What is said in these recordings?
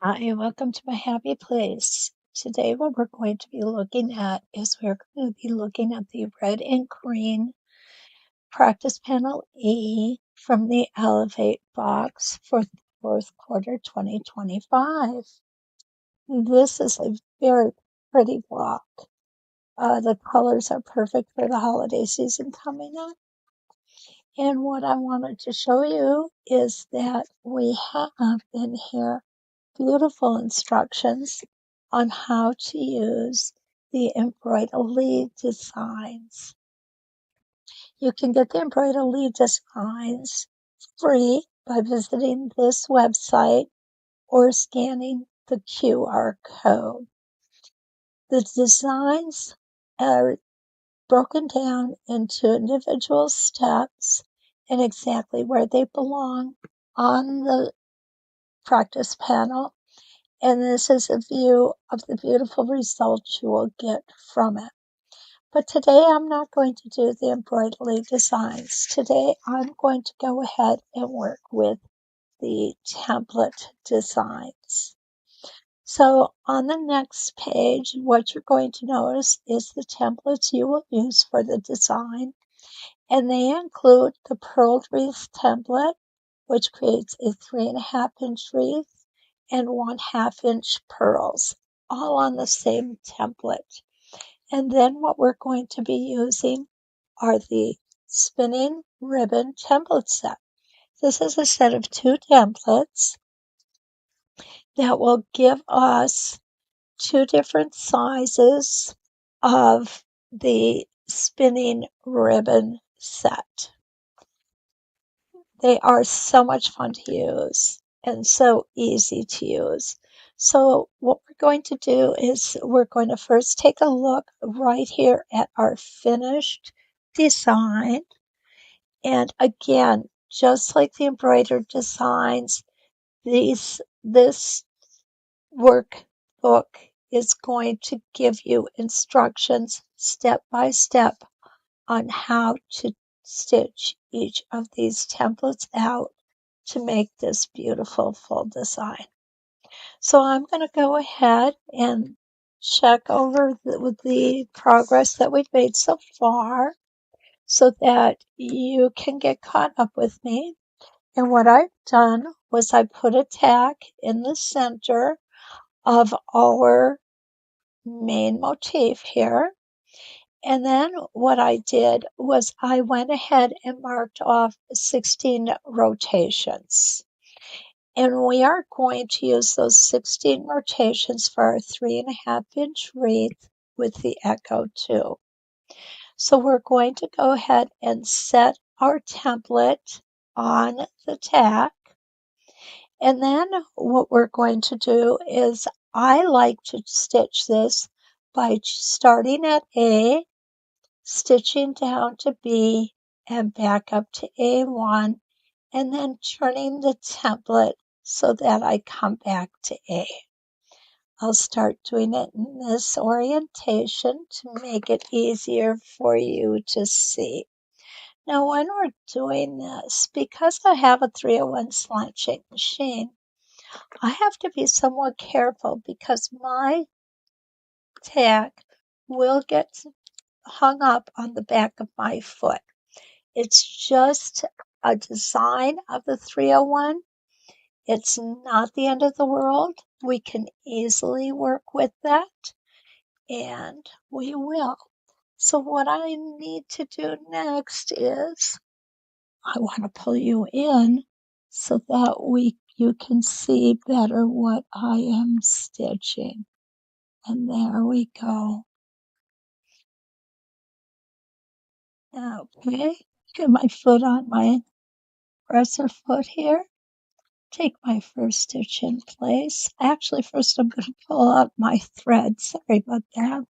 Hi, welcome to my happy place. Today, what we're going to be looking at is we're going to be looking at the red and green practice panel E from the Elevate box for the fourth quarter 2025. This is a very pretty block. The colors are perfect for the holiday season coming up. And what I wanted to show you is that we have in here beautiful instructions on how to use the embroidery designs. You can get the embroidery designs free by visiting this website or scanning the QR code. The designs are broken down into individual steps and exactly where they belong on the practice panel. And this is a view of the beautiful results you will get from it. But today I'm not going to do the embroidery designs. Today I'm going to go ahead and work with the template designs. So on the next page, what you're going to notice is the templates you will use for the design. And they include the pearl wreath template, which creates a 3.5-inch wreath and 1/2 inch pearls, all on the same template. And then what we're going to be using are the spinning ribbon template set. This is a set of 2 templates that will give us 2 different sizes of the spinning ribbon set. They are so much fun to use and so easy to use. So what we're going to do is we're going to first take a look right here at our finished design. And again, just like the embroidered designs, this workbook is going to give you instructions step by step on how to stitch each of these templates out to make this beautiful full design. So I'm going to go ahead and check over the progress that we've made so far so that you can get caught up with me. And what I've done was I put a tack in the center of our main motif here. And then what I did was I went ahead and marked off 16 rotations. And we are going to use those 16 rotations for our 3.5-inch wreath with the Echo 2. So we're going to go ahead and set our template on the tack. And then what we're going to do is I like to stitch this by starting at A, stitching down to B, and back up to A1, and then turning the template so that I come back to A. I'll start doing it in this orientation to make it easier for you to see. Now when we're doing this, because I have a 301 slant shape machine, I have to be somewhat careful because my tack will get hung up on the back of my foot. It's just a design of the 301. It's not the end of the world. We can easily work with that, and we will. So what I need to do next is I want to pull you in so that you can see better what I am stitching. And there we go. Okay, get my foot on my presser foot here. Take my first stitch in place. Actually, first I'm going to pull out my thread. Sorry about that.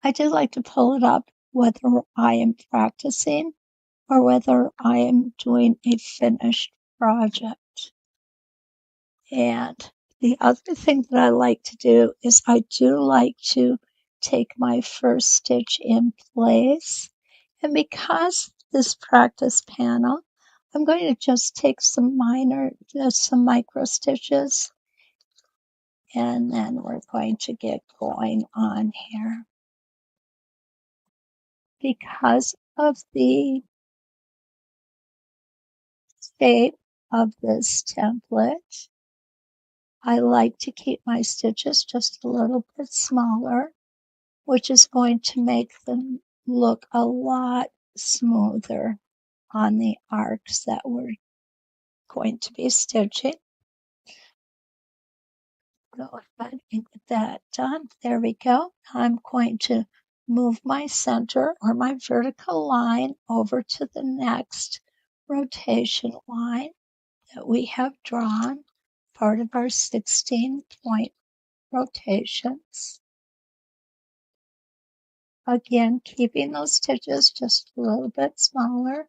I do like to pull it up whether I am practicing or whether I am doing a finished project. And the other thing that I like to do is I do like to take my first stitch in place. And because this practice panel I'm going to just take some micro stitches, and then we're going to get going on here. Because of the shape of this template, I like to keep my stitches just a little bit smaller, which is going to make them look a lot smoother on the arcs that we're going to be stitching. Go ahead and get that done. There we go. I'm going to move my center or my vertical line over to the next rotation line that we have drawn, part of our 16-point rotations. Again, keeping those stitches just a little bit smaller.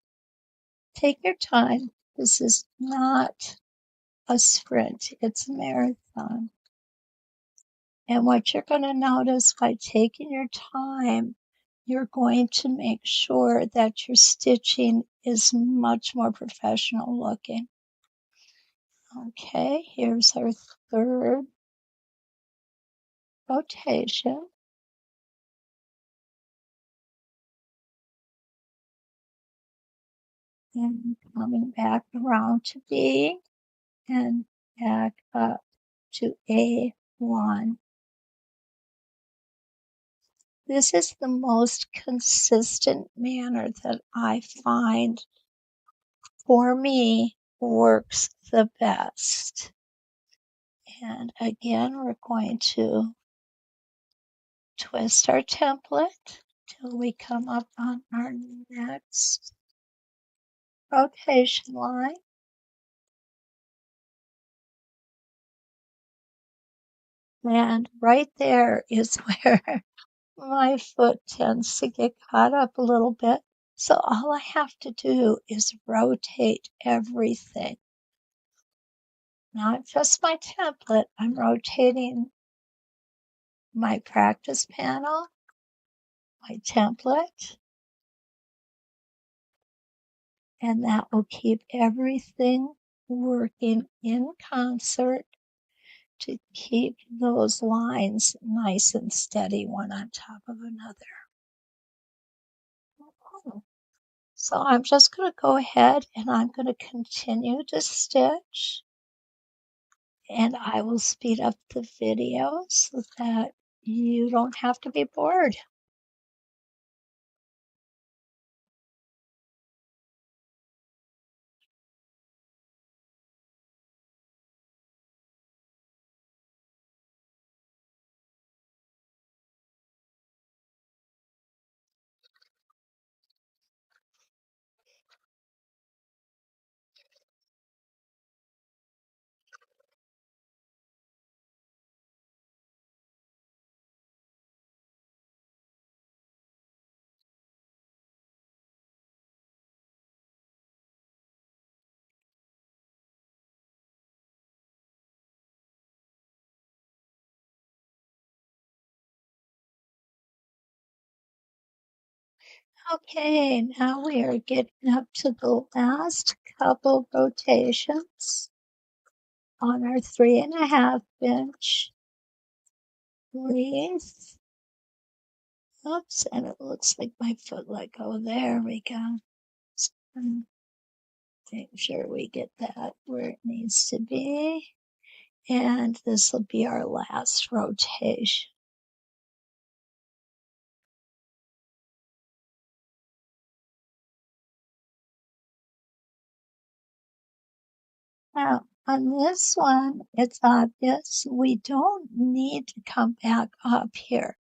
Take your time. This is not a sprint, it's a marathon. And what you're going to notice by taking your time, you're going to make sure that your stitching is much more professional looking. Okay, here's our third rotation. And coming back around to B and back up to A1. This is the most consistent manner that I find for me works the best. And again, we're going to twist our template till we come up on our next rotation line. And right there is where my foot tends to get caught up a little bit. So all I have to do is rotate everything. Not just my template, I'm rotating my practice panel, my template, and that will keep everything working in concert to keep those lines nice and steady one on top of another. So I'm just going to go ahead and I'm going to continue to stitch, and I will speed up the video so that you don't have to be bored. Okay, now we are getting up to the last couple rotations on our 3.5 inch wreath. Oops, and it looks like my foot let go. There we go. So make sure we get that where it needs to be. And this will be our last rotation. Now, on this one, it's obvious we don't need to come back up here,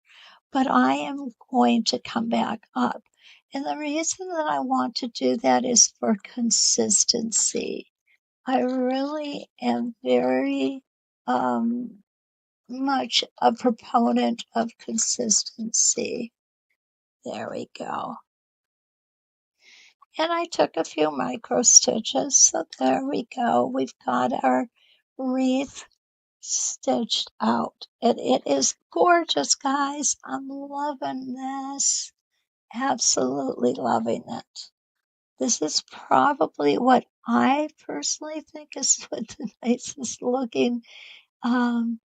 but I am going to come back up. And the reason that I want to do that is for consistency. I really am very much a proponent of consistency. There we go. And I took a few micro stitches, so there we go. We've got our wreath stitched out. And it is gorgeous, guys. I'm loving this. Absolutely loving it. This is probably what I personally think is what um,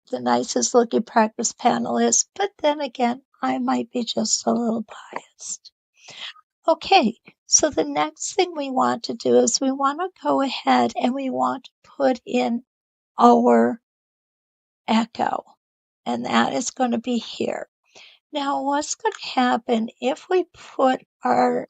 the nicest looking practice panel is. But then again, I might be just a little biased. Okay, so the next thing we want to do is we want to go ahead and we want to put in our echo, and that is going to be here. Now, what's going to happen if we put our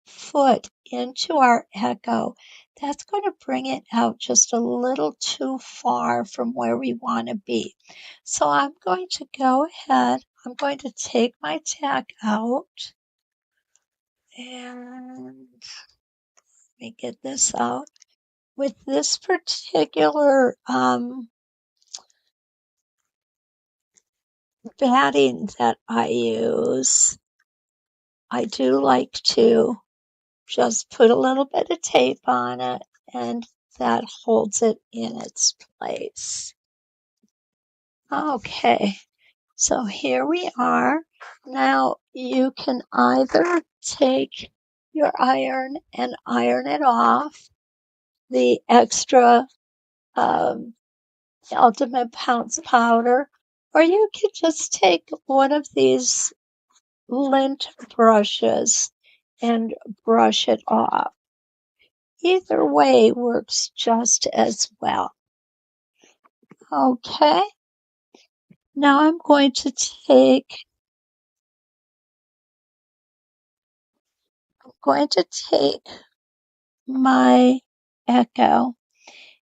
foot into our echo? That's going to bring it out just a little too far from where we want to be. So I'm going to go ahead, I'm going to take my tack out, and let me get this out. With this particular batting that I use, I do like to just put a little bit of tape on it, and that holds it in its place. Okay, so here we are. Now you can either take your iron and iron it off the extra ultimate pounce powder, or you could just take one of these lint brushes and brush it off. Either way works just as well. Okay, now I'm going to take my echo,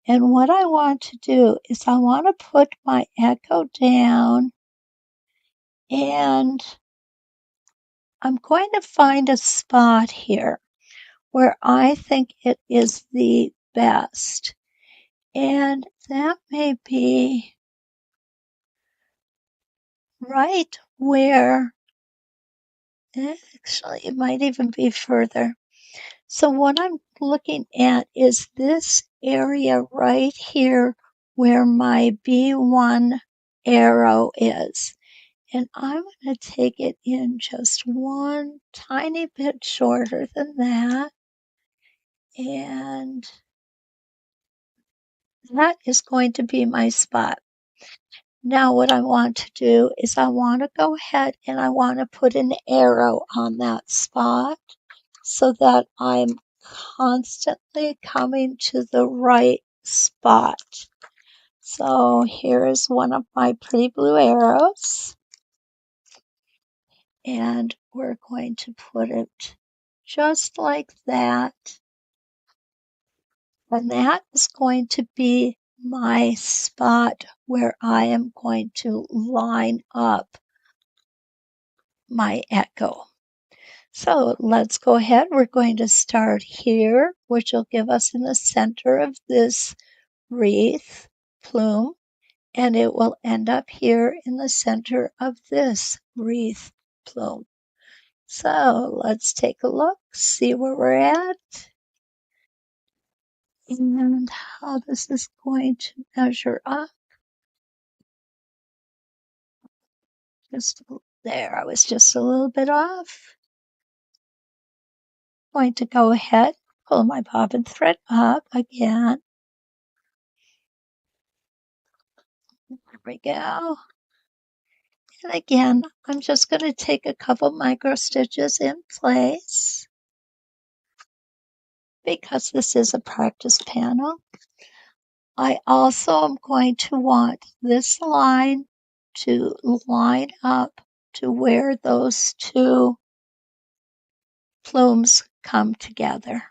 and what I want to do is I want to put my echo down, and I'm going to find a spot here where I think it is the best. And that may be right where, actually, it might even be further. So what I'm looking at is this area right here where my B1 arrow is. And I'm going to take it in just one tiny bit shorter than that. And that is going to be my spot. Now what I want to do is I want to go ahead and I want to put an arrow on that spot so that I'm constantly coming to the right spot. So here is one of my pretty blue arrows, and we're going to put it just like that. And that is going to be my spot where I am going to line up my echo. So let's go ahead. We're going to start here, which will give us in the center of this wreath plume, and it will end up here in the center of this wreath plume. So let's take a look, see where we're at, and how this is going to measure up. Just there, I was just a little bit off. Going to go ahead, pull my bobbin thread up again. There we go. And again, I'm just going to take a couple micro stitches in place because this is a practice panel. I also am going to want this line to line up to where those two plumes come together.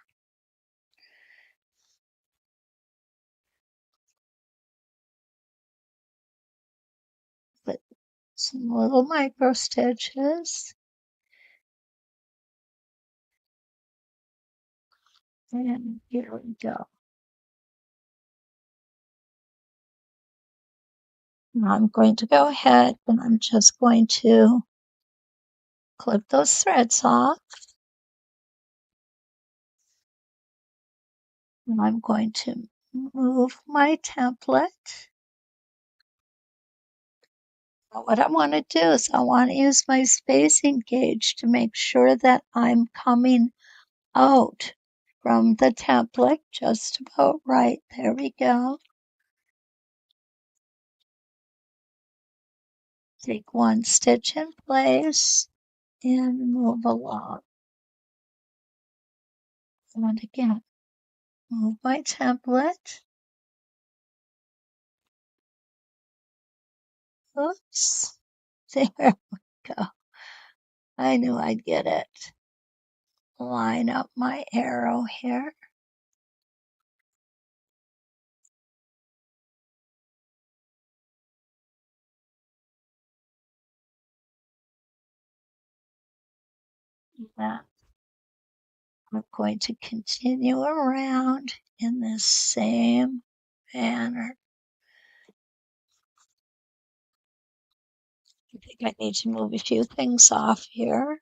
Put some little micro stitches. And here we go. Now I'm going to go ahead and I'm just going to clip those threads off. And I'm going to move my template. What I want to do is I want to use my spacing gauge to make sure that I'm coming out from the template, just about right. There we go. Take one stitch in place and move along. And again, move my template. Oops. There we go. I knew I'd get it. Line up my arrow here. Now I'm going to continue around in this same manner. I think I need to move a few things off here.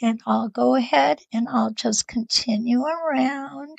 And I'll go ahead and I'll just continue around.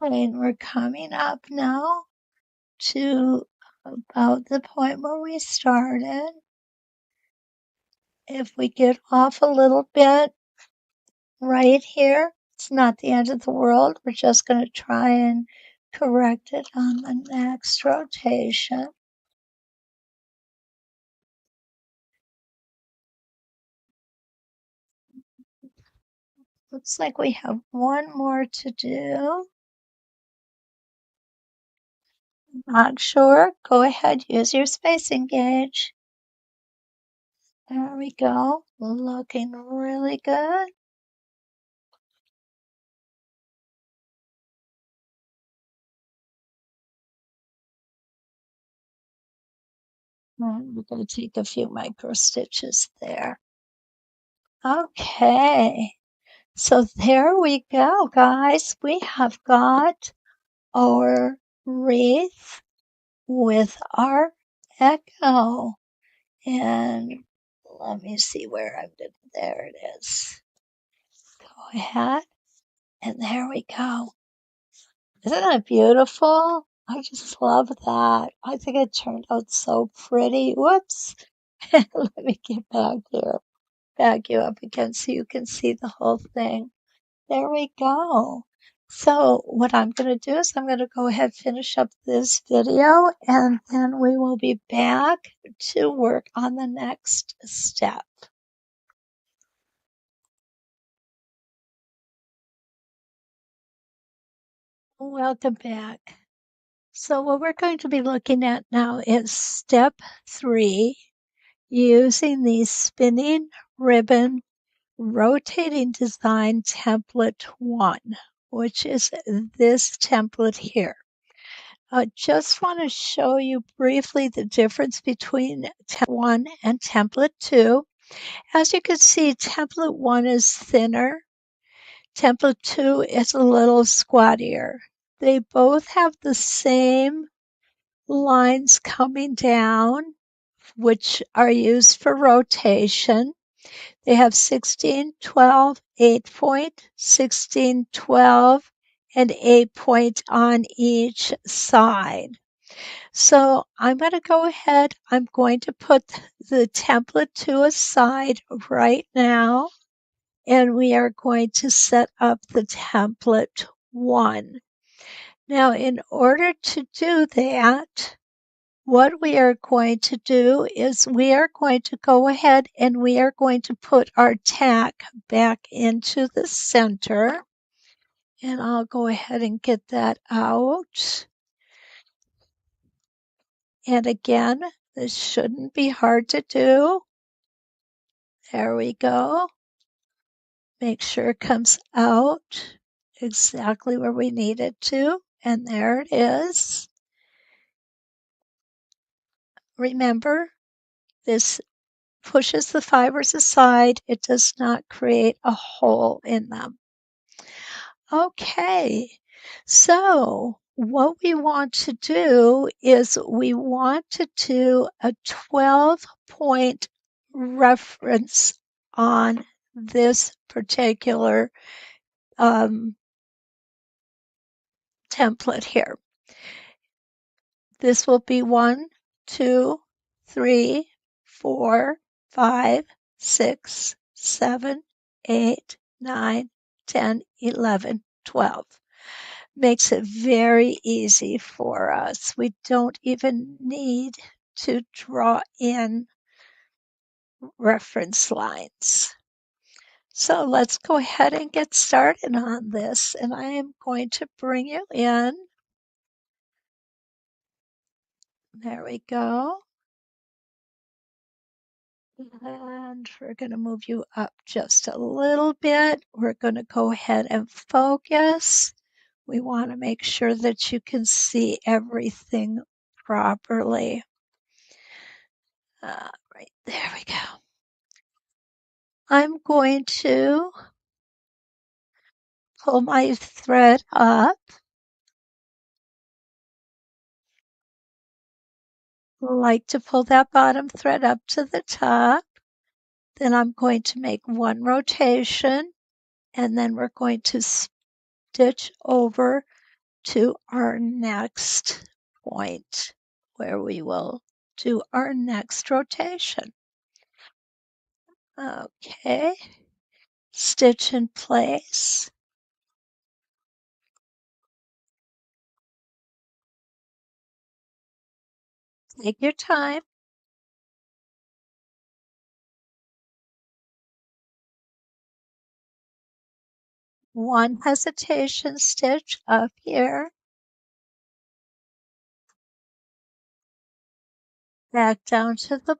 Okay, and we're coming up now to about the point where we started. If we get off a little bit right here, it's not the end of the world. We're just going to try and correct it on the next rotation. Looks like we have one more to do. Not sure? Go ahead, use your spacing gauge. There we go. Looking really good. And we're going to take a few micro stitches there. Okay. So there we go, guys. We have got our wreath with our echo. And let me see where I'm going. There it is. Go ahead. And there we go. Isn't that beautiful? I just love that. I think it turned out so pretty. Whoops. Let me get back here. Back you up again so you can see the whole thing. There we go. So what I'm going to do is I'm going to go ahead and finish up this video, and then we will be back to work on the next step. Welcome back. So what we're going to be looking at now is step 3, using the spinning ribbon rotating design template 1, which is this template here. I just want to show you briefly the difference between template 1 and template 2. As you can see, template 1 is thinner. Template 2 is a little squattier. They both have the same lines coming down, which are used for rotation. They have 16, 12, 8 point, 16, 12, and 8 point on each side. So I'm going to go ahead. I'm going to put the template to a side right now, and we are going to set up the template 1. Now, in order to do that, what we are going to do is we are going to go ahead and we are going to put our tack back into the center. And I'll go ahead and get that out. And again, this shouldn't be hard to do. There we go. Make sure it comes out exactly where we need it to. And there it is. Remember, this pushes the fibers aside. It does not create a hole in them. Okay, so what we want to do is we want to do a 12-point reference on this particular template here. This will be 1, 2, 3, 4, 5, 6, 7, 8, 9, 10, 11, 12. Makes it very easy for us. We don't even need to draw in reference lines. So let's go ahead and get started on this. And I am going to bring you in. There we go. And we're going to move you up just a little bit. We're going to go ahead and focus. We want to make sure that you can see everything properly. Right there we go. I'm going to pull my thread up. Like to pull that bottom thread up to the top. Then I'm going to make one rotation and then we're going to stitch over to our next point where we will do our next rotation. Okay, stitch in place. Take your time. One hesitation stitch up here. Back down to the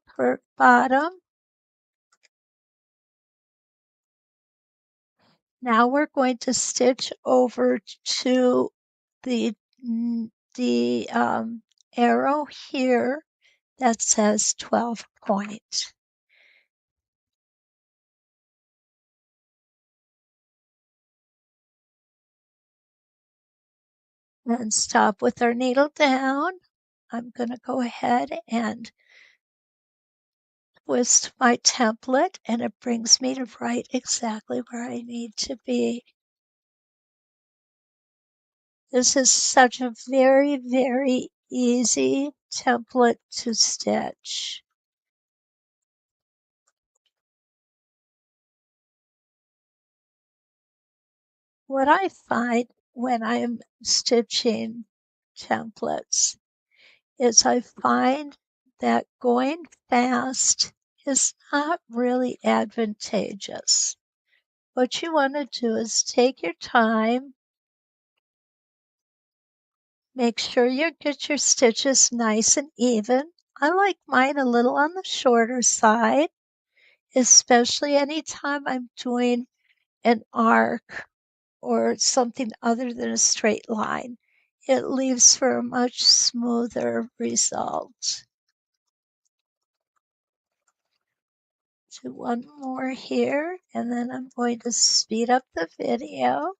bottom. Now we're going to stitch over to the arrow here that says 12 point. And stop with our needle down. I'm going to go ahead and twist my template and it brings me to right exactly where I need to be. This is such a very, very easy template to stitch. What I find when I'm stitching templates is I find that going fast is not really advantageous. What you want to do is take your time, make sure you get your stitches nice and even. I like mine a little on the shorter side, especially anytime I'm doing an arc or something other than a straight line. It leaves for a much smoother result. Do one more here, and then I'm going to speed up the video.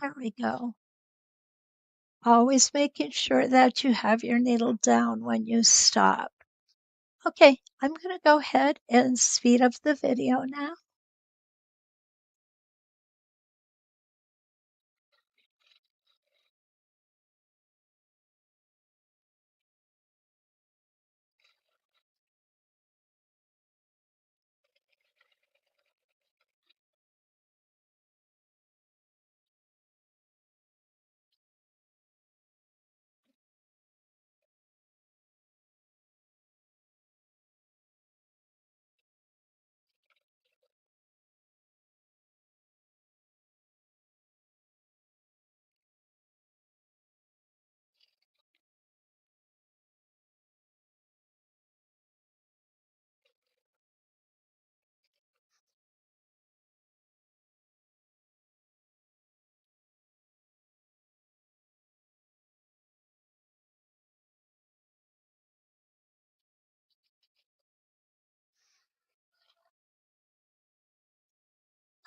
There we go. Always making sure that you have your needle down when you stop. Okay, I'm going to go ahead and speed up the video now.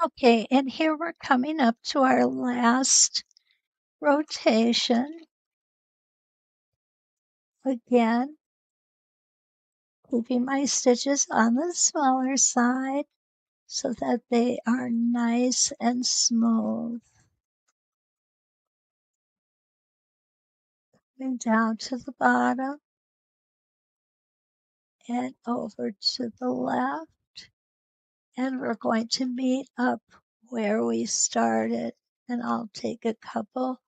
Okay, and here we're coming up to our last rotation. Again, keeping my stitches on the smaller side so that they are nice and smooth. And down to the bottom and over to the left. And we're going to meet up where we started. And I'll take a couple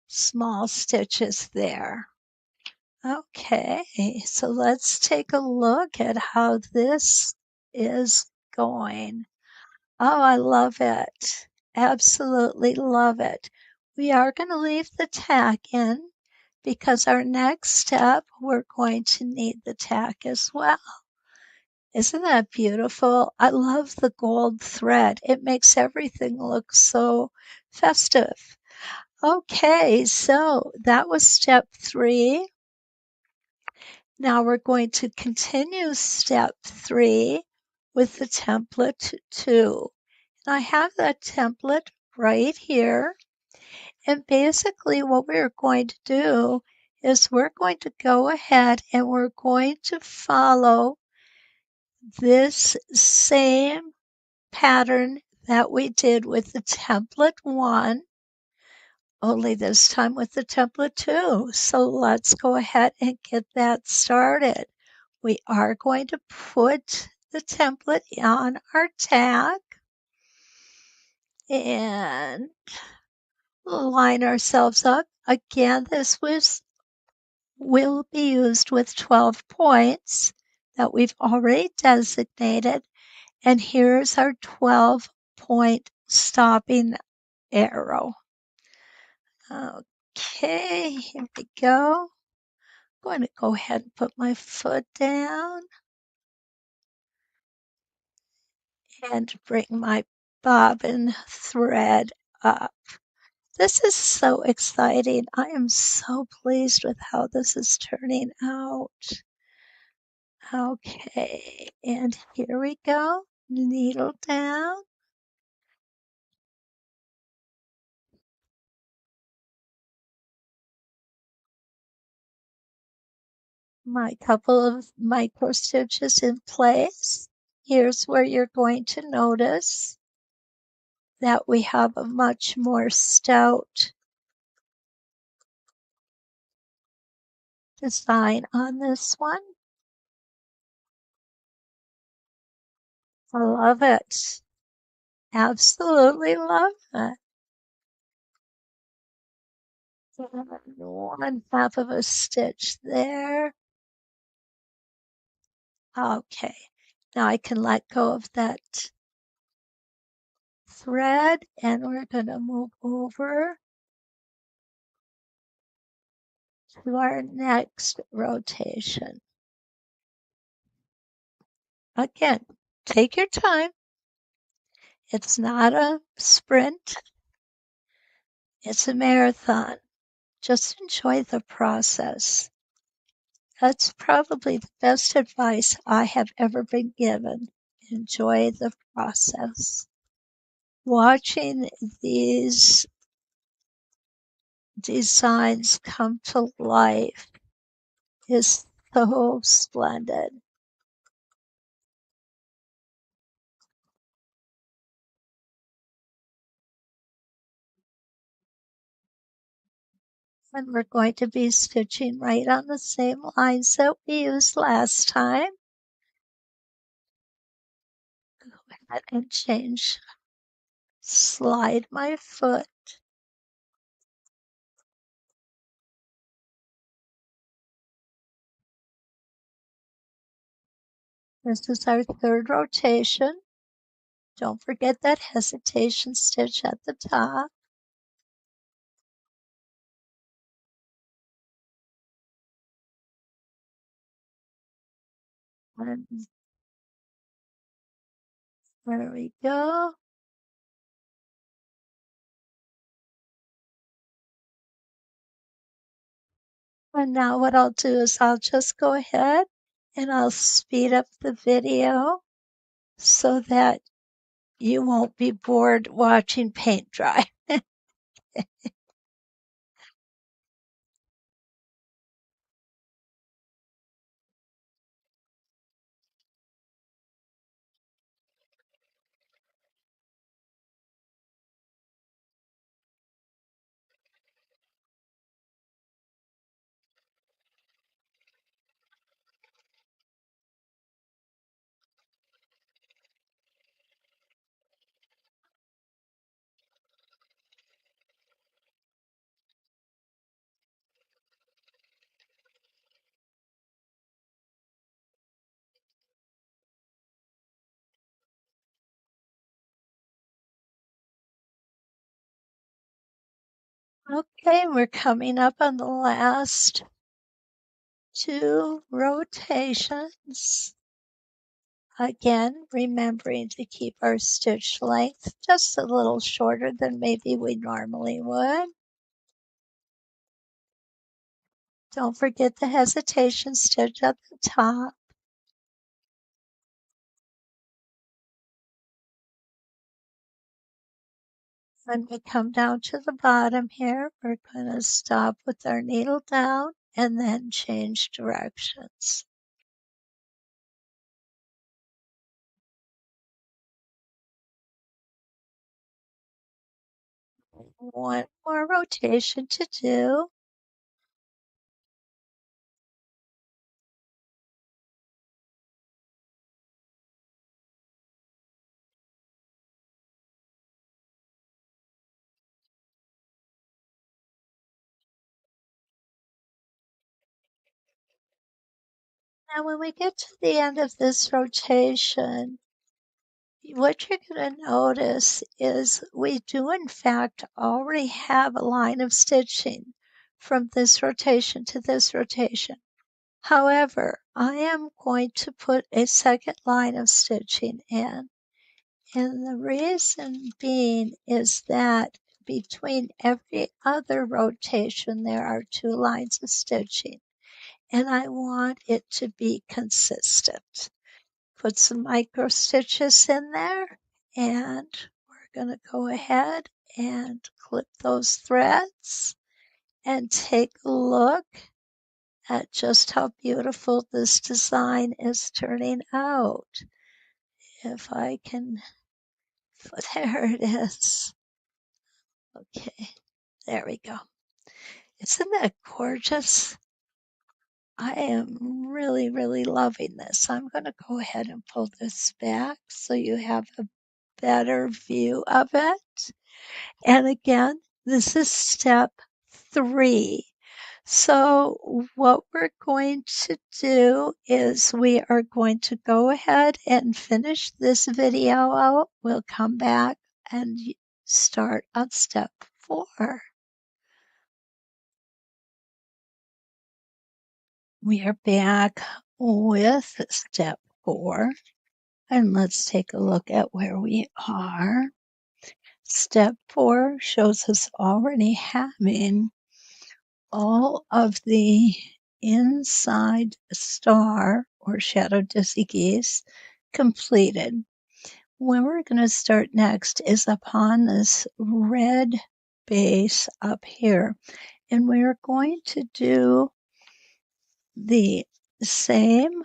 small stitches there. Okay, so let's take a look at how this is going. Oh, I love it. Absolutely love it. We are going to leave the tack in because our next step, we're going to need the tack as well. Isn't that beautiful? I love the gold thread. It makes everything look so festive. Okay, so that was step 3. Now we're going to continue step 3 with the template 2. And I have that template right here. And basically what we're going to do is we're going to go ahead and we're going to follow this same pattern that we did with the template 1, only this time with the template 2. So let's go ahead and get that started. We are going to put the template on our tag and line ourselves up. Again, this will be used with 12 points that we've already designated. And here's our 12-point stopping arrow. Okay, here we go. I'm going to go ahead and put my foot down and bring my bobbin thread up. This is so exciting. I am so pleased with how this is turning out. Okay, and here we go. Needle down. My couple of micro stitches in place. Here's where you're going to notice that we have a much more stout design on this one. I love it. Absolutely love it. One half of a stitch there. Okay, now I can let go of that thread and we're going to move over to our next rotation. Again, take your time. It's not a sprint. It's a marathon. Just enjoy the process. That's probably the best advice I have ever been given. Enjoy the process. Watching these designs come to life is so splendid. And we're going to be stitching right on the same lines that we used last time. Go ahead and change, slide my foot. This is our third rotation. Don't forget that hesitation stitch at the top. And there we go. And now what I'll do is I'll just go ahead and I'll speed up the video so that you won't be bored watching paint dry. Okay, we're coming up on the last two rotations. Again, remembering to keep our stitch length just a little shorter than maybe we normally would. Don't forget the hesitation stitch at the top. When we come down to the bottom here, we're going to stop with our needle down and then change directions. One more rotation to do. Now when we get to the end of this rotation, what you're going to notice is we do in fact already have a line of stitching from this rotation to this rotation. However, I am going to put a second line of stitching in. And the reason being is that between every other rotation, there are two lines of stitching. And I want it to be consistent. Put some micro stitches in there, and we're going to go ahead and clip those threads and take a look at just how beautiful this design is turning out. If I can, there it is. Okay, there we go. Isn't that gorgeous? I am really, really loving this. I'm going to go ahead and pull this back so you have a better view of it. And again, this is step 3. So what we're going to do is we are going to go ahead and finish this video out. We'll come back and start on step 4. We are back with step 4. And let's take a look at where we are. Step 4 shows us already having all of the inside star or shadow dizzy geese completed. Where we're going to start next is upon this red base up here. And we're going to do the same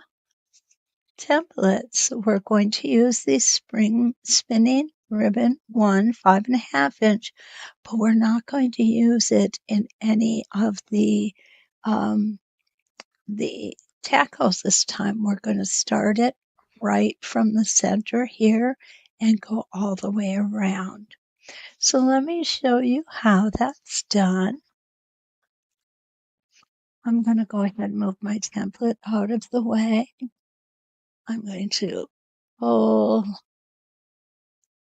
templates. We're going to use these spring spinning ribbon 1 5.5 inch, but we're not going to use it in any of the tackles this time. We're going to start it right from the center here and go all the way around. So let me show you how that's done. I'm going to go ahead and move my template out of the way. I'm going to pull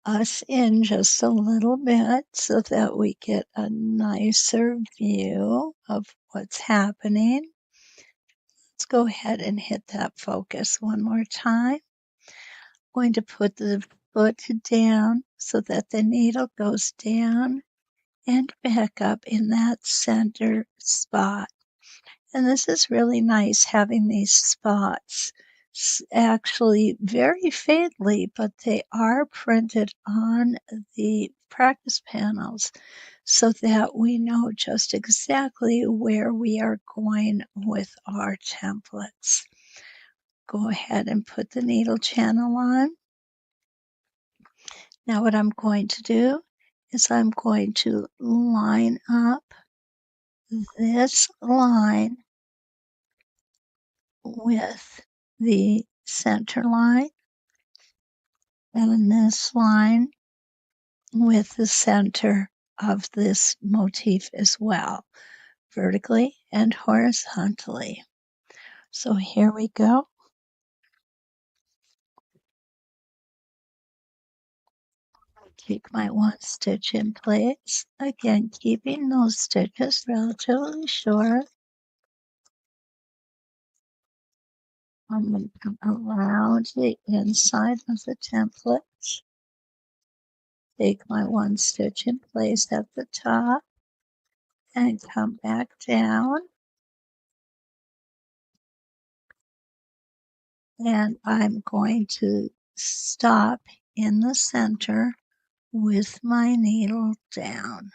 us in just a little bit so that we get a nicer view of what's happening. Let's go ahead and hit that focus one more time. I'm going to put the foot down so that the needle goes down and back up in that center spot. And this is really nice having these spots actually very faintly, but they are printed on the practice panels so that we know just exactly where we are going with our templates. Go ahead and put the needle channel on. Now what I'm going to do is I'm going to line up this line with the center line and this line with the center of this motif as well, vertically and horizontally. So here we go. Take my one stitch in place, again keeping those stitches relatively short. I'm going to come around the inside of the template. Take my one stitch in place at the top and come back down. And I'm going to stop in the center with my needle down.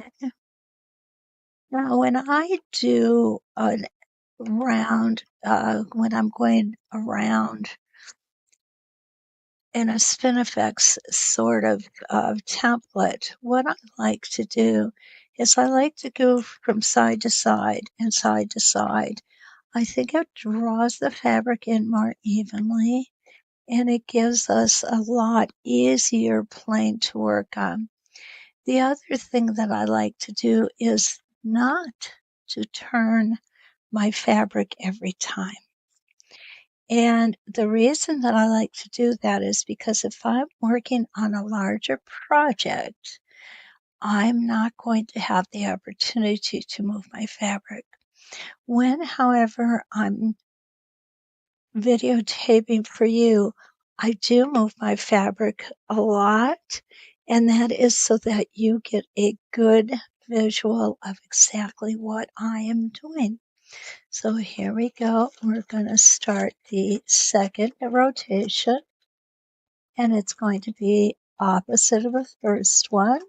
Okay. Now, when I do an round, when I'm going around in a Spinifex sort of template, what I like to do is I like to go from side to side and side to side. I think it draws the fabric in more evenly and it gives us a lot easier plane to work on. The other thing that I like to do is not to turn my fabric every time. And the reason that I like to do that is because if I'm working on a larger project, I'm not going to have the opportunity to move my fabric. When, however, I'm videotaping for you, I do move my fabric a lot, and that is so that you get a good visual of exactly what I am doing. So here we go. We're going to start the second rotation, and it's going to be opposite of the first one.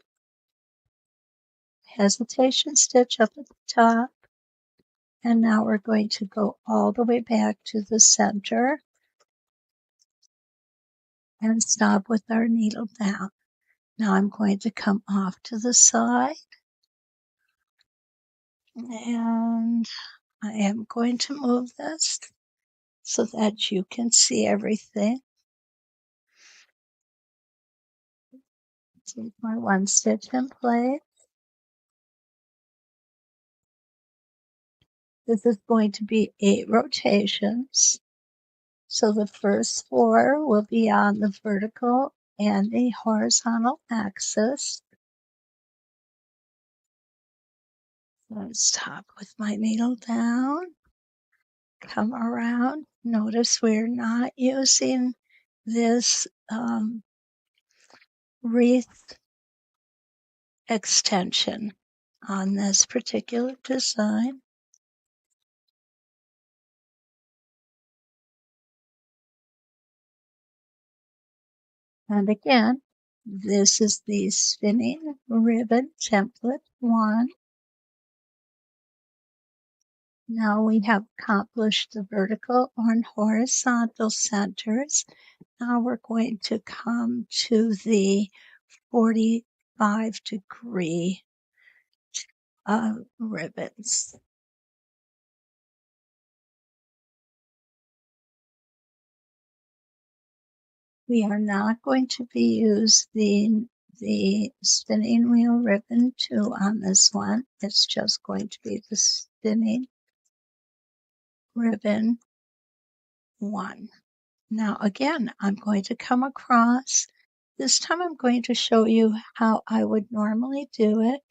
Hesitation stitch up at the top, and now we're going to go all the way back to the center and stop with our needle down. Now I'm going to come off to the side and I am going to move this so that you can see everything. Take my one stitch in place. This is going to be 8 rotations. So the first 4 will be on the vertical and the horizontal axis. So stop with my needle down, come around. Notice we're not using this wreath extension on this particular design. And again, this is the spinning ribbon template 1. Now we have accomplished the vertical and horizontal centers. Now we're going to come to the 45-degree ribbons. We are not going to be using the spinning wheel ribbon 2 on this one. It's just going to be the spinning ribbon 1. Now again, I'm going to come across. This time I'm going to show you how I would normally do it.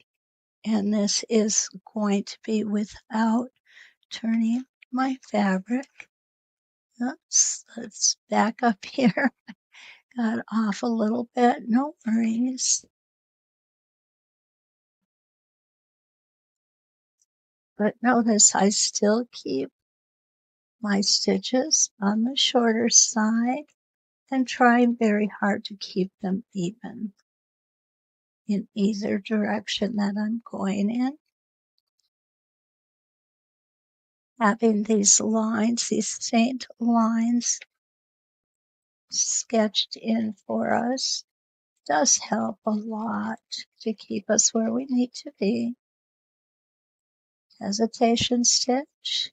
And this is going to be without turning my fabric. Oops, let's back up here. Got off a little bit, no worries. But notice I still keep my stitches on the shorter side and trying very hard to keep them even in either direction that I'm going in. Having these lines, these faint lines sketched in for us does help a lot to keep us where we need to be. Hesitation stitch,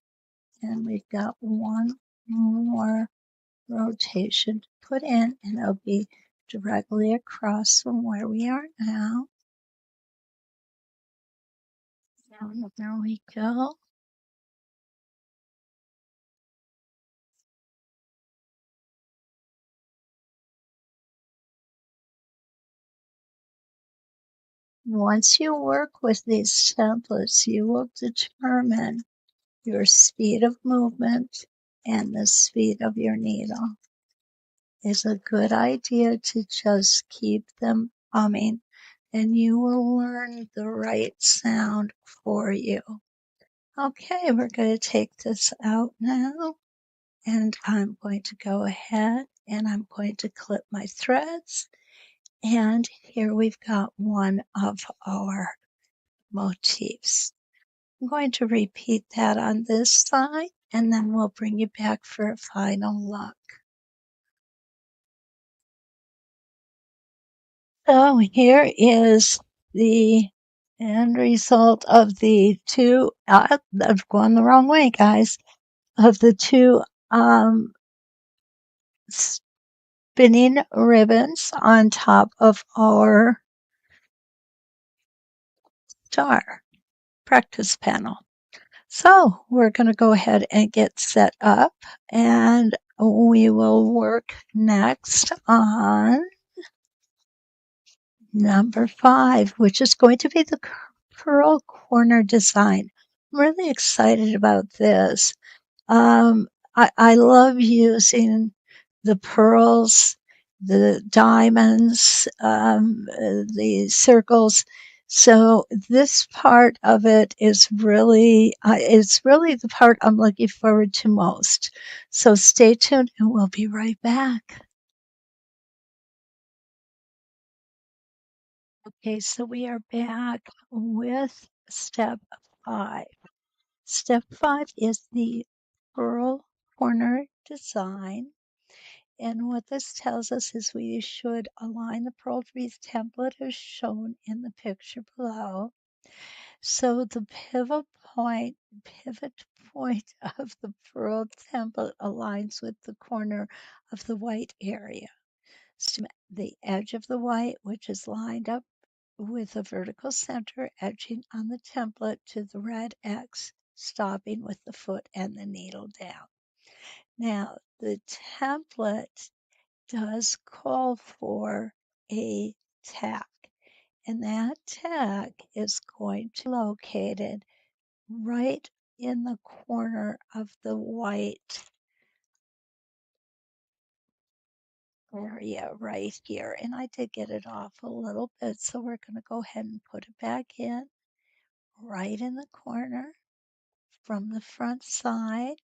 and we've got one more rotation to put in, and it'll be directly across from where we are now. And there we go. Once you work with these templates, you will determine your speed of movement and the speed of your needle. It's a good idea to just keep them humming, and you will learn the right sound for you. Okay, we're going to take this out now, and I'm going to go ahead and I'm going to clip my threads. And here we've got one of our motifs. I'm going to repeat that on this side, and then we'll bring you back for a final look. So here is the end result of the two, I've gone the wrong way, guys, of the two spinning ribbons on top of our star practice panel. So we're going to go ahead and get set up, and we will work next on number 5, which is going to be the pearl corner design. I'm really excited about this. I love using the pearls, the diamonds, the circles. So this part of it is really, it's really the part I'm looking forward to most. So stay tuned and we'll be right back. Okay, so we are back with step 5. Step 5 is the pearl corner design. And what this tells us is we should align the pearl wreath template as shown in the picture below. So the pivot point of the pearl template aligns with the corner of the white area. So the edge of the white, which is lined up with a vertical center edging on the template to the red X, stopping with the foot and the needle down. Now, the template does call for a tack, and that tack is going to be located right in the corner of the white area right here. And I did get it off a little bit, so we're going to go ahead and put it back in right in the corner from the front side.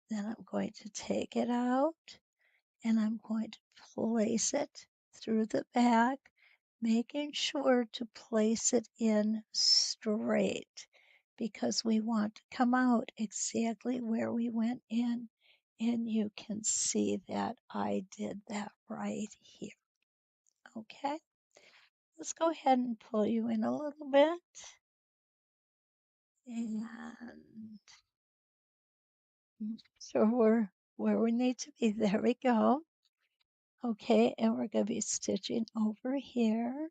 Then I'm going to take it out and I'm going to place it through the back, making sure to place it in straight because we want to come out exactly where we went in and you can see that I did that right here. Okay, let's go ahead and pull you in a little bit and so we're where we need to be. There we go. Okay, and we're going to be stitching over here.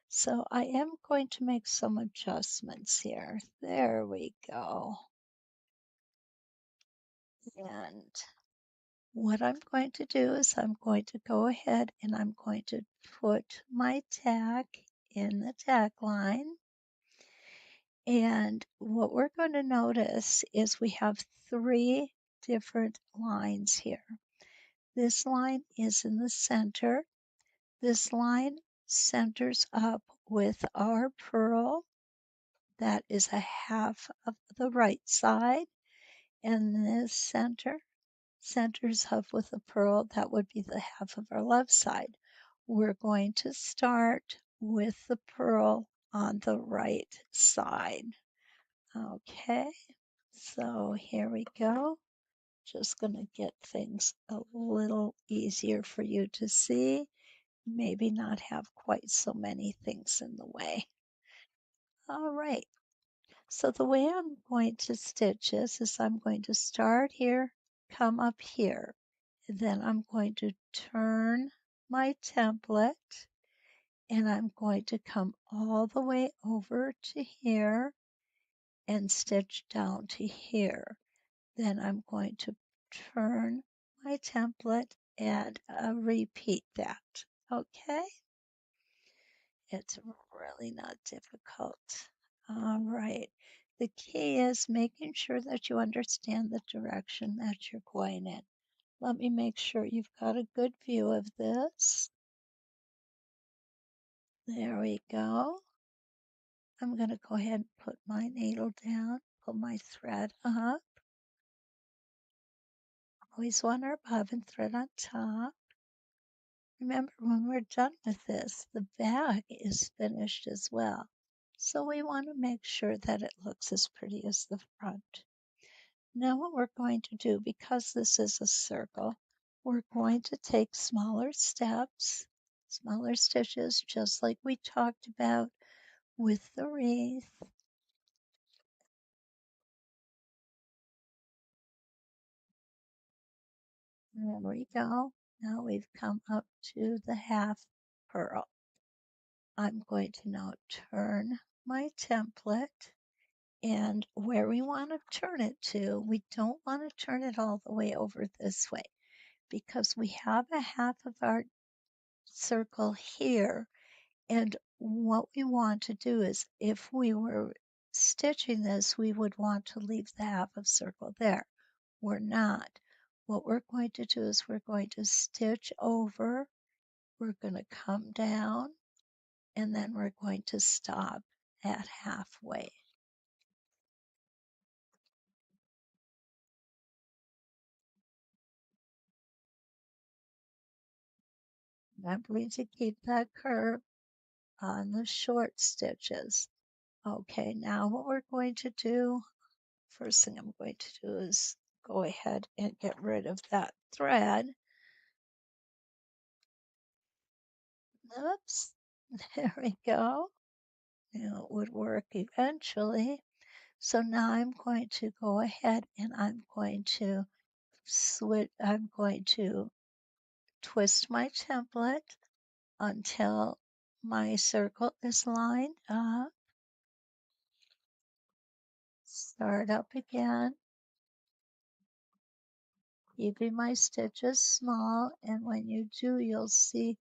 So I am going to make some adjustments here. There we go. And what I'm going to do is I'm going to go ahead and I'm going to put my tag in the tag line. And what we're going to notice is we have 3 different lines here. This line is in the center. This line centers up with our purl. That is a half of the right side. And this centers up with a purl. That would be the half of our left side. We're going to start with the purl on the right side. Okay, so here we go. Just going to get things a little easier for you to see. Maybe not have quite so many things in the way. All right, so the way I'm going to stitch this is I'm going to start here, come up here, and then I'm going to turn my template and I'm going to come all the way over to here and stitch down to here. Then I'm going to turn my template and repeat that. Okay? It's really not difficult. All right. The key is making sure that you understand the direction that you're going in. Let me make sure you've got a good view of this. There we go. I'm going to go ahead and put my needle down, pull my thread up. Always want our bobbin thread on top. Remember, when we're done with this, the back is finished as well. So we want to make sure that it looks as pretty as the front. Now what we're going to do, because this is a circle, we're going to take smaller steps, smaller stitches, just like we talked about with the wreath. There we go. Now we've come up to the half purl. I'm going to now turn my template, and where we want to turn it to, we don't want to turn it all the way over this way because we have a half of our circle here. And what we want to do is if we were stitching this, we would want to leave the half of circle there. We're not. What we're going to do is we're going to stitch over, we're going to come down, and then we're going to stop at halfway. Remembering to keep that curve on the short stitches. Okay, now what we're going to do, first thing I'm going to do is go ahead and get rid of that thread. Oops, there we go. Now it would work eventually. So now I'm going to go ahead and I'm going to twist my template until my circle is lined up. Start up again, keeping my stitches small, and when you do, you'll see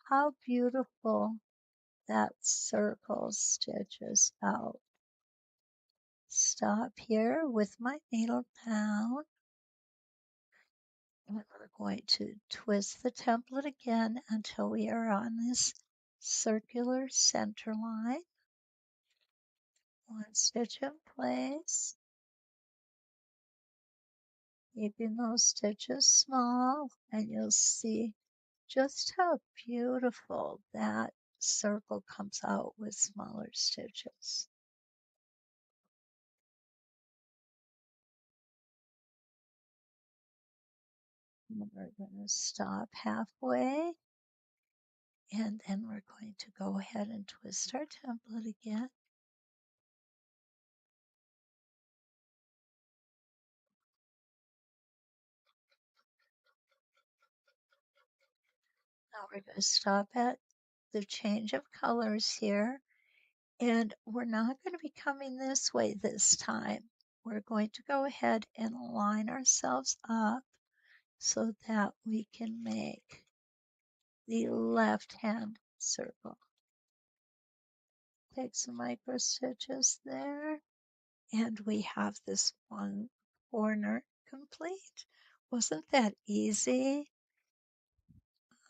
how beautiful that circle stitches out. Stop here with my needle down, and we're going to twist the template again until we are on this circular center line. One stitch in place, keeping those stitches small, and you'll see just how beautiful that circle comes out with smaller stitches. We're going to stop halfway, and then we're going to go ahead and twist our template again. Now we're going to stop at the change of colors here, and we're not going to be coming this way this time. We're going to go ahead and line ourselves up so that we can make the left hand circle. Take some micro stitches there, and we have this one corner complete. Wasn't that easy?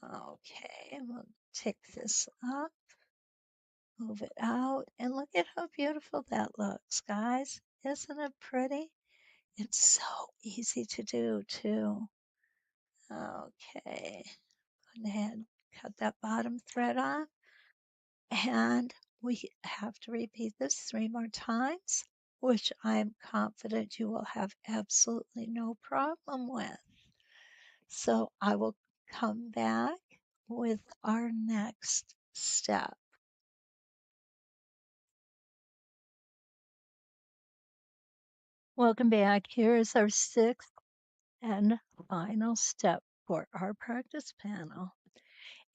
Okay, we'll take this up, move it out, and look at how beautiful that looks, guys. Isn't it pretty? It's so easy to do, too. Okay, go ahead and cut that bottom thread off, and we have to repeat this 3 more times, which I'm confident you will have absolutely no problem with. So I will come back with our next step. Welcome back. Here is our 6th and final step for our practice panel.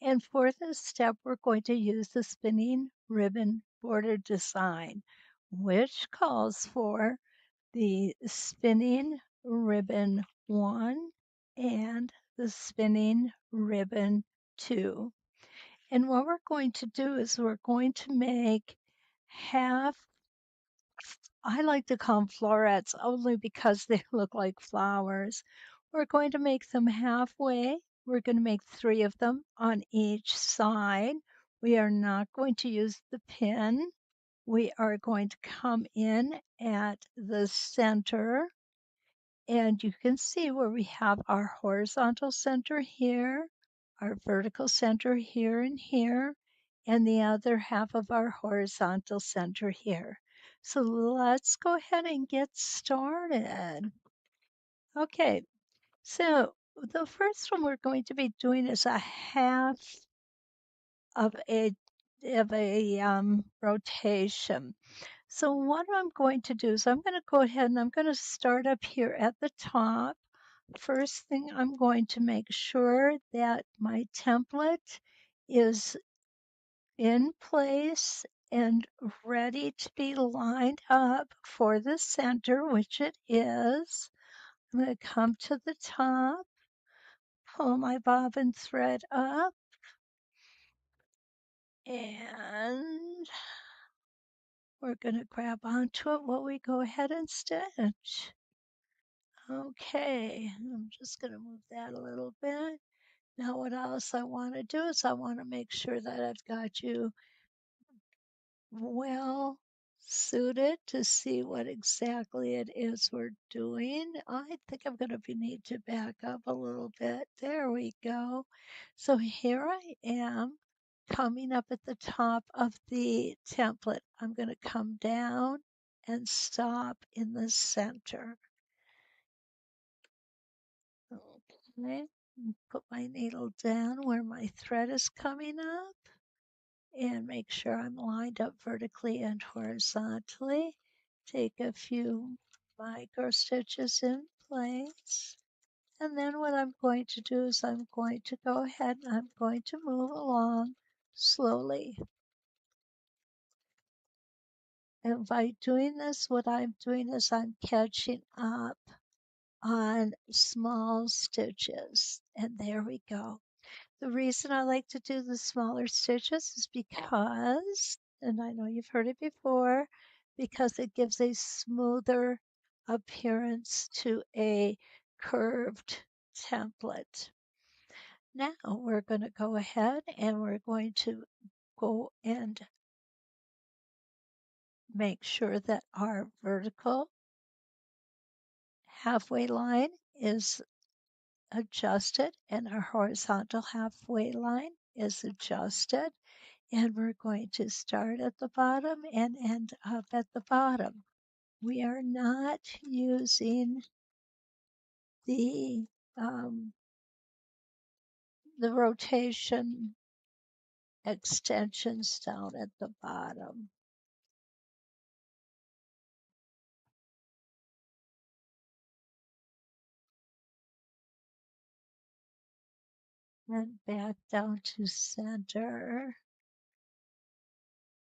And for this step, we're going to use the spinning ribbon border design, which calls for the spinning ribbon 1 and the spinning ribbon 2. And what we're going to do is we're going to make half, I like to call them florets only because they look like flowers. We're going to make them halfway. We're going to make 3 of them on each side. We are not going to use the pin. We are going to come in at the center, and you can see where we have our horizontal center here, our vertical center here and here, and the other half of our horizontal center here. So let's go ahead and get started. Okay, so the first one we're going to be doing is a half of a rotation. So what I'm going to do is I'm going to go ahead and I'm going to start up here at the top. First thing, I'm going to make sure that my template is in place and ready to be lined up for the center, which it is. I'm going to come to the top, pull my bobbin thread up, and we're going to grab onto it while we go ahead and stitch. Okay, I'm just going to move that a little bit. Now what else I want to do is I want to make sure that I've got you well suited to see what exactly it is we're doing. I think I'm going to need to back up a little bit. There we go. So here I am coming up at the top of the template. I'm going to come down and stop in the center. Okay, put my needle down where my thread is coming up and make sure I'm lined up vertically and horizontally. Take a few micro stitches in place. And then what I'm going to do is I'm going to go ahead and I'm going to move along slowly. And by doing this, what I'm doing is I'm catching up on small stitches. And there we go. The reason I like to do the smaller stitches is because, and I know you've heard it before, because it gives a smoother appearance to a curved template. Now we're going to go ahead and we're going to go and make sure that our vertical halfway line is adjusted and our horizontal halfway line is adjusted. And we're going to start at the bottom and end up at the bottom. We are not using the the rotation extensions down at the bottom. And back down to center.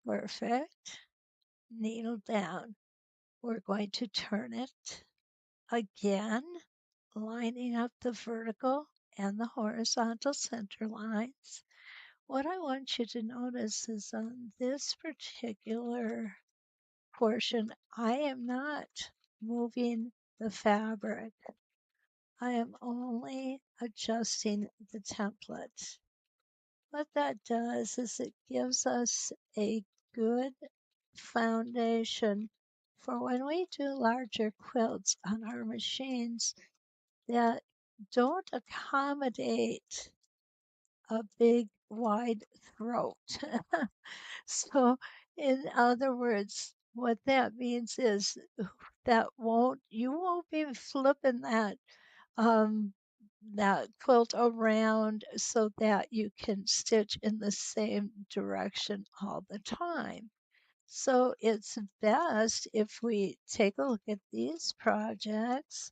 Perfect. Needle down. We're going to turn it again, lining up the vertical and the horizontal center lines. What I want you to notice is on this particular portion, I am not moving the fabric. I am only adjusting the template. What that does is it gives us a good foundation for when we do larger quilts on our machines that don't accommodate a big wide throat. So in other words, what that means is you won't be flipping um, that quilt around so that you can stitch in the same direction all the time. So it's best if we take a look at these projects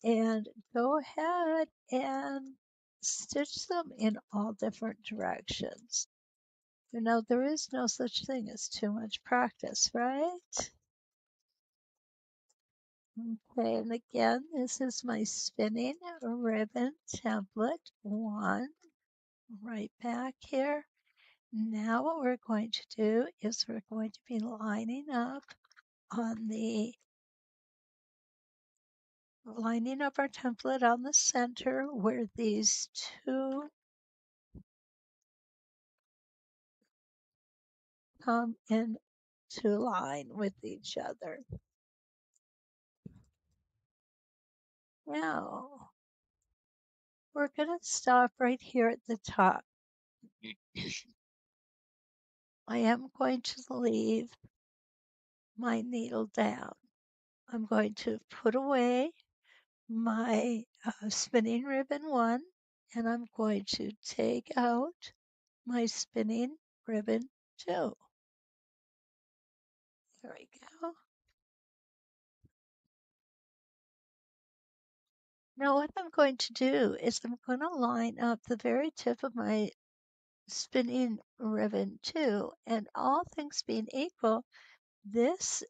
and go ahead and stitch them in all different directions. There is no such thing as too much practice, right? Okay, and again, this is my spinning ribbon template 1 right back here. Now what we're going to do is we're going to be lining up our template on the center where these two come into line with each other. Now, we're going to stop right here at the top. I am going to leave my needle down. I'm going to put away my spinning ribbon 1 and I'm going to take out my spinning ribbon 2. There we go. Now what I'm going to do is I'm going to line up the very tip of my spinning ribbon 2, and all things being equal, this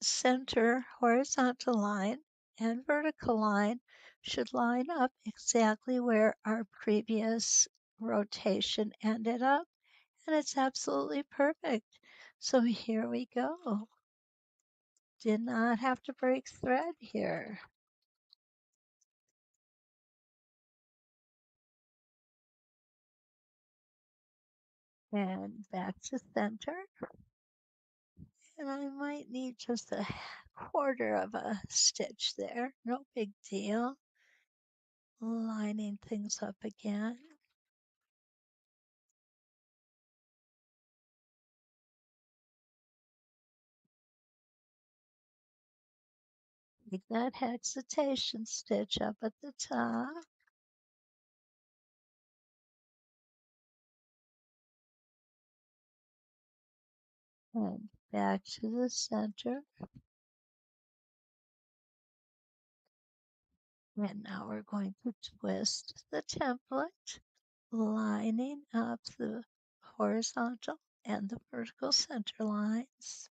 center horizontal line and vertical line should line up exactly where our previous rotation ended up, and it's absolutely perfect. So here we go. Did not have to break thread here. And back to center. And I might need just a quarter of a stitch there. No big deal. Lining things up again. Take that hexatation stitch up at the top. And back to the center. And now we're going to twist the template, lining up the horizontal and the vertical center lines.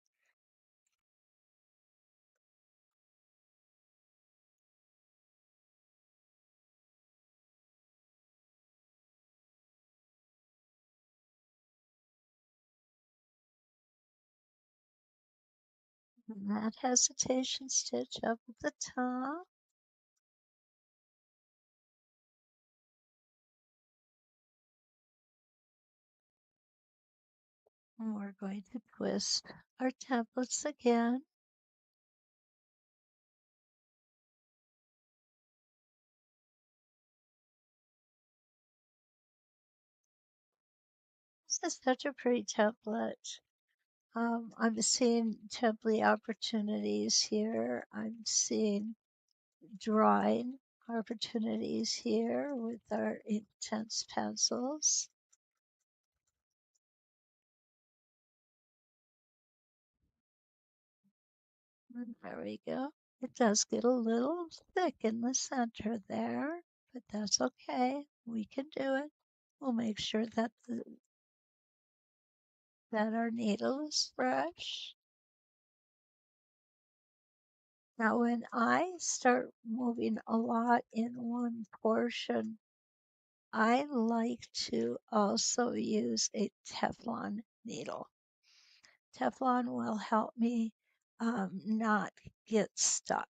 And that hesitation stitch up at the top. And we're going to twist our templates again. This is such a pretty template. I'm seeing template opportunities here. I'm seeing drawing opportunities here with our intense pencils. And there we go. It does get a little thick in the center there, but that's okay. We can do it. We'll make sure that that our needle is fresh. Now, when I start moving a lot in one portion, I like to also use a Teflon needle. Teflon will help me not get stuck.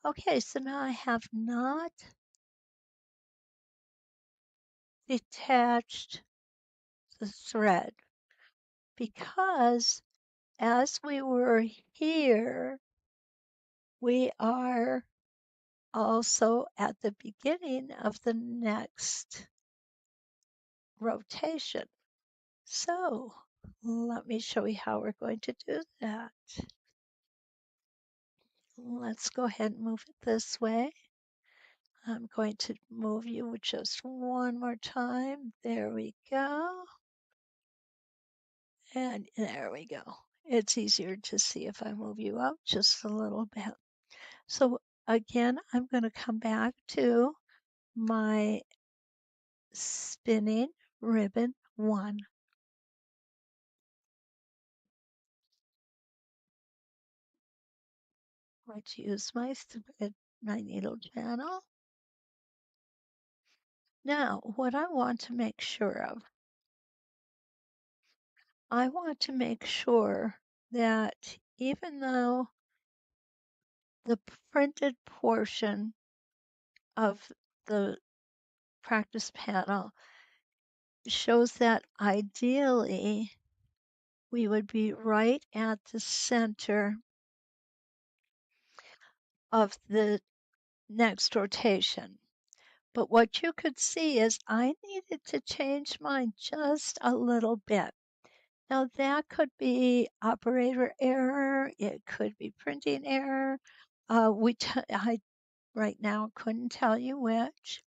Okay, so now I have not detached the thread because as we were here, we are also at the beginning of the next rotation. So let me show you how we're going to do that. Let's go ahead and move it this way. I'm going to move you just one more time. There we go. And there we go. It's easier to see if I move you up just a little bit. So again, I'm going to come back to my spinning ribbon 1. I'm going to use my thread, my needle channel. Now, what I want to make sure of, I want to make sure that even though the printed portion of the practice panel shows that ideally we would be right at the center of the next rotation. But what you could see is I needed to change mine just a little bit. Now that could be operator error, it could be printing error. I right now couldn't tell you which,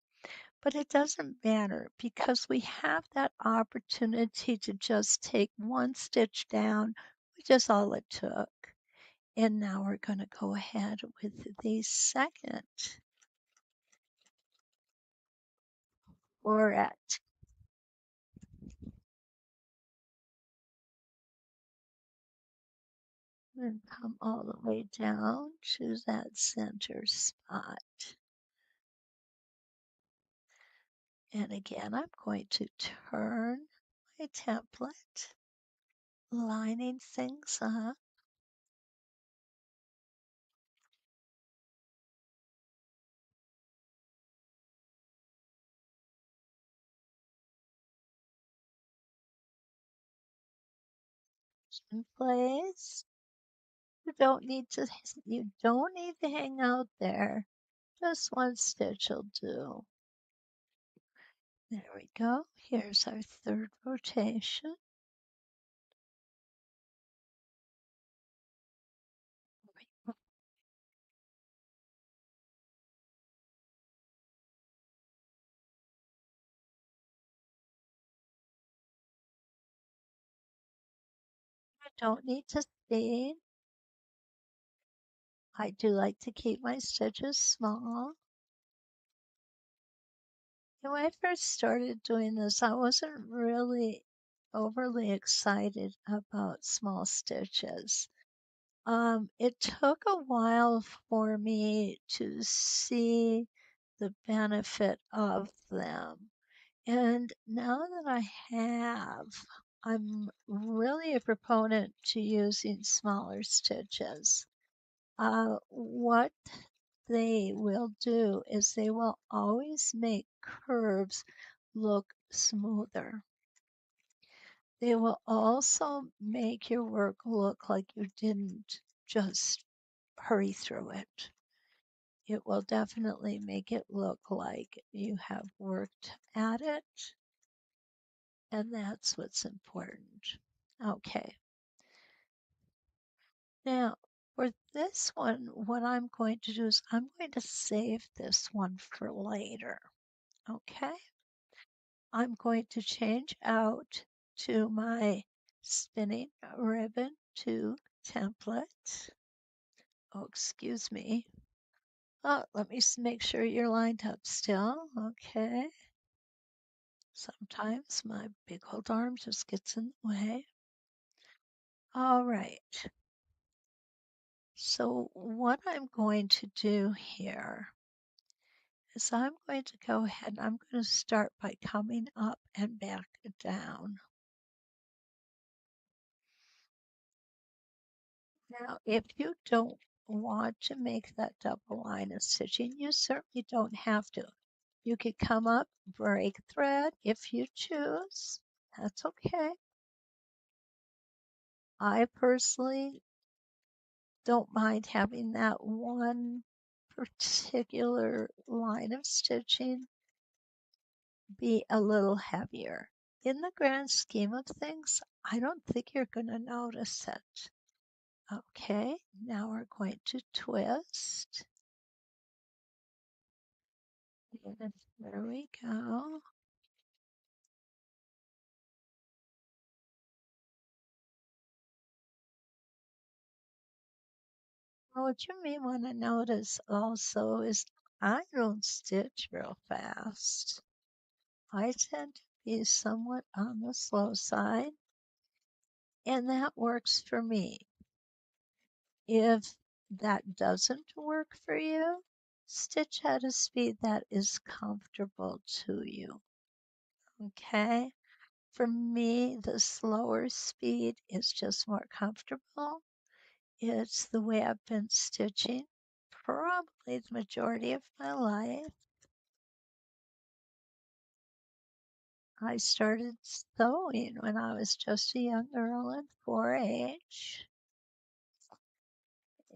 but it doesn't matter because we have that opportunity to just take one stitch down, which is all it took. And now we're going to go ahead with the second foret. And come all the way down to that center spot. And again, I'm going to turn my template, lining things up. In place. You don't need to hang out there. Just one stitch will do. There we go. Here's our third rotation. I don't need to see. I do like to keep my stitches small. And when I first started doing this, I wasn't really overly excited about small stitches. It took a while for me to see the benefit of them. And now that I have, I'm really a proponent to using smaller stitches. What they will do is they will always make curves look smoother. They will also make your work look like you didn't just hurry through it. It will definitely make it look like you have worked at it, and that's what's important. Okay. Now, for this one, what I'm going to do is I'm going to save this one for later. Okay? I'm going to change out to my spinning ribbon to template. Oh, excuse me. Oh, let me make sure you're lined up still. Okay. Sometimes my big old arm just gets in the way. All right. So what I'm going to do here is I'm going to go ahead and I'm going to start by coming up and back down. Now, if you don't want to make that double line of stitching, you certainly don't have to. You could come up, break thread if you choose. That's okay. I personally don't mind having that one particular line of stitching be a little heavier. In the grand scheme of things, I don't think you're going to notice it. Okay, now we're going to twist. And there we go. What you may want to notice also is I don't stitch real fast. I tend to be somewhat on the slow side, and that works for me. If that doesn't work for you, stitch at a speed that is comfortable to you. Okay? For me, the slower speed is just more comfortable. It's the way I've been stitching probably the majority of my life. I started sewing when I was just a young girl in 4-H.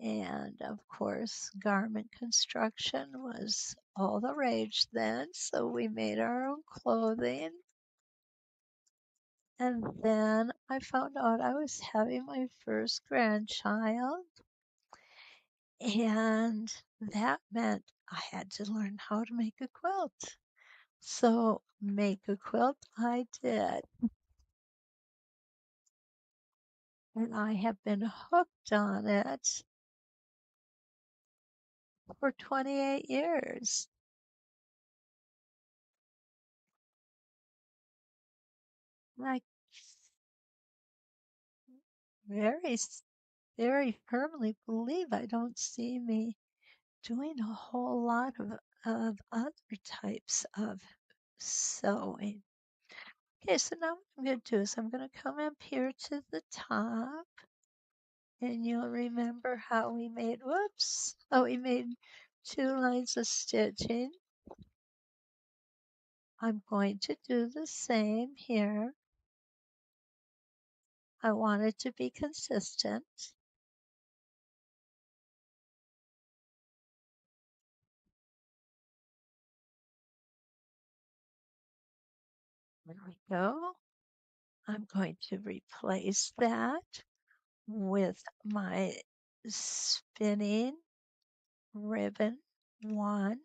And of course, garment construction was all the rage then, so we made our own clothing. And then I found out I was having my first grandchild, and that meant I had to learn how to make a quilt. So, make a quilt I did. And I have been hooked on it for 28 years. I very, very firmly believe I don't see me doing a whole lot of other types of sewing. Okay, so now what I'm going to do is I'm going to come up here to the top, and you'll remember how we made, whoops, how we made 2 lines of stitching. I'm going to do the same here. I want it to be consistent. There we go. I'm going to replace that with my spinning ribbon 1,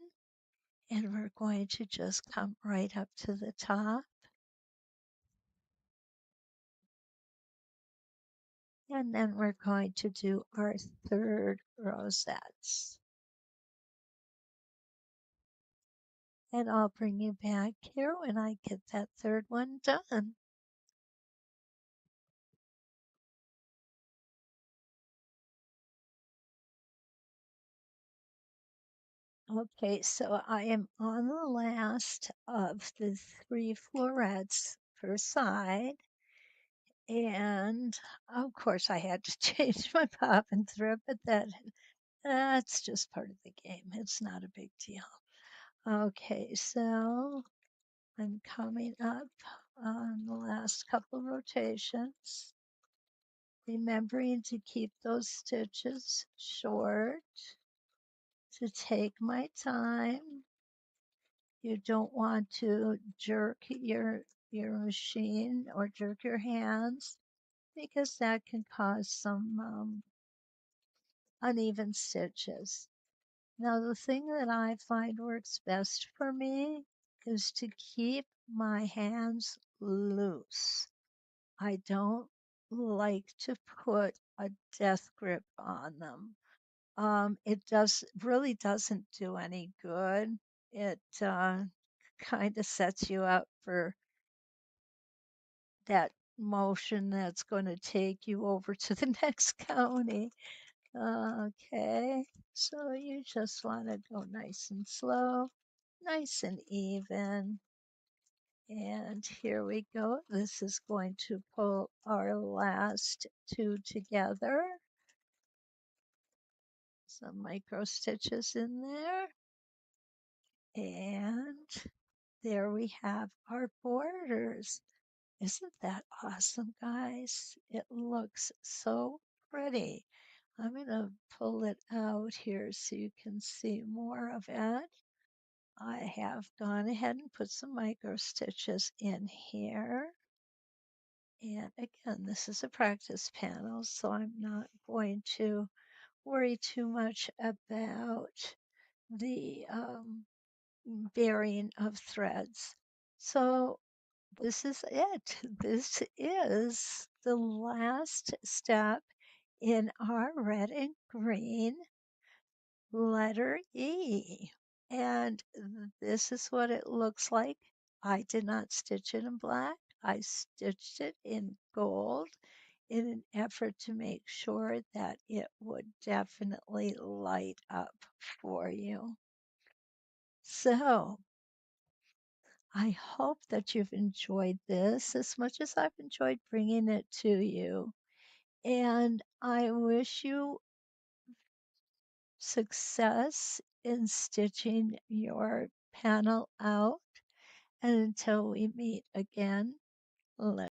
and we're going to just come right up to the top. And then we're going to do our 3rd rosettes. And I'll bring you back here when I get that 3rd one done. Okay, so I am on the last of the 3 florets per side. And of course I had to change my bobbin thread, but that's just part of the game. It's not a big deal. Okay, so I'm coming up on the last couple of rotations, remembering to keep those stitches short, to take my time. You don't want to jerk your machine or jerk your hands because that can cause some uneven stitches. Now, the thing that I find works best for me is to keep my hands loose. I don't like to put a death grip on them. It really doesn't do any good. It kind of sets you up for that motion that's going to take you over to the next county. Okay, so you just want to go nice and slow, nice and even. And here we go. This is going to pull our last two together. Some micro stitches in there. And there we have our borders. Isn't that awesome, guys? It looks so pretty. I'm going to pull it out here so you can see more of it. I have gone ahead and put some micro stitches in here. And again, this is a practice panel, so I'm not going to worry too much about the bearing of threads. So this is it. This is the last step in our red and green letter E. And this is what it looks like. I did not stitch it in black. I stitched it in gold in an effort to make sure that it would definitely light up for you. So I hope that you've enjoyed this as much as I've enjoyed bringing it to you. And I wish you success in stitching your panel out. And until we meet again, let